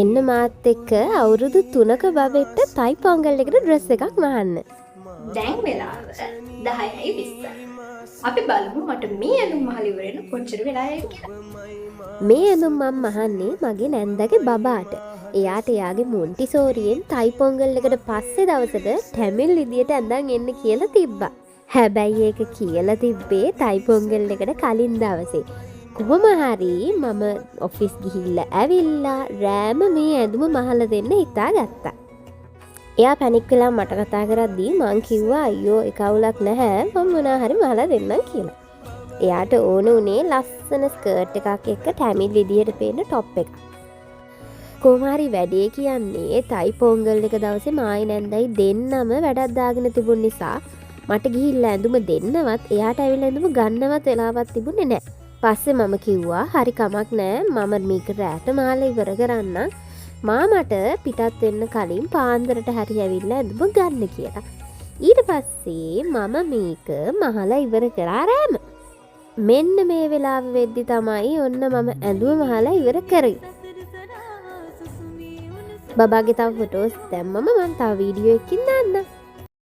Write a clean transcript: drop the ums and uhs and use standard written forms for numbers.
එන්න මාත් එක්ක අවුරුදු 3ක බබෙක්ට තයි පොංගල් එකට ඩ්‍රෙස් එකක් මහන්න. දැන් වෙලාව 10යි 20. අපි බලමු මට මේ ඇඳුම් මහලා ඉවර වෙන කොච්චර වෙලා යයි කියලා. මේ ඇඳුම් මම මහන්නේ මගේ නැන්දගේ බබාට. එයාට එයාගේ මොන්ටිසෝරියෙන් තයි පොංගල් එකට පස්සේ දවසට ටැමිල් විදියට ඇඳන් එන්න කියලා තිබ්බා. හැබැයි ඒක කියලා තිබ්බේ තයි පොංගල් එකට කලින් දවසේ. කොහොම හරි මම ඔෆිස් ගිහිල්ලා ඇවිල්ලා රෑම මේ ඇඳුම මහලා දෙන්න හිතාගත්තා. එයා පැනික් වෙලා මට කතා කරද්දී මං කිව්වා අයියෝ ඒක අවුලක් නැහැ මම මොනවා හරි මහලා දෙන්නම් කියලා. එයාට ඕන උනේ ලස්සන ස්කර්ට් එකක් එක්ක ටැමිල් විදියට පේන টොප් එකක්. කොහොම හරි වැඩේ කියන්නේ තයි පොංගල් එක දවසේ මායි නැන්දයි දෙන්නම වැඩක් දාගෙන තිබුණ නිසා මට ගිහිල්ලා ඇඳුම දෙන්නවත් එයාට ඇවිල්ලා ඇඳුම ගන්නවත් වෙලාවක් තිබුණේ නැහැ. පස්සේ මම කිව්වා හරි කමක් නැහැ මම මේක රැට මාලා ඉවර කරන්නම්. මාමට පිටත් වෙන්න කලින් පාන්දරට හරි ඇවිල්ලා ඇඳුම ගන්න කියලා. ඊට පස්සේ මම මේක මහලා ඉවර කරා රෑම. මෙන්න මේ වෙලාව වෙද්දි තමයි ඔන්න මම ඇඳුම මහලා ඉවර කරේ. බබාගේ තව ෆොටෝස් දැම්මම මම තව වීඩියෝ එකකින් දාන්නම්.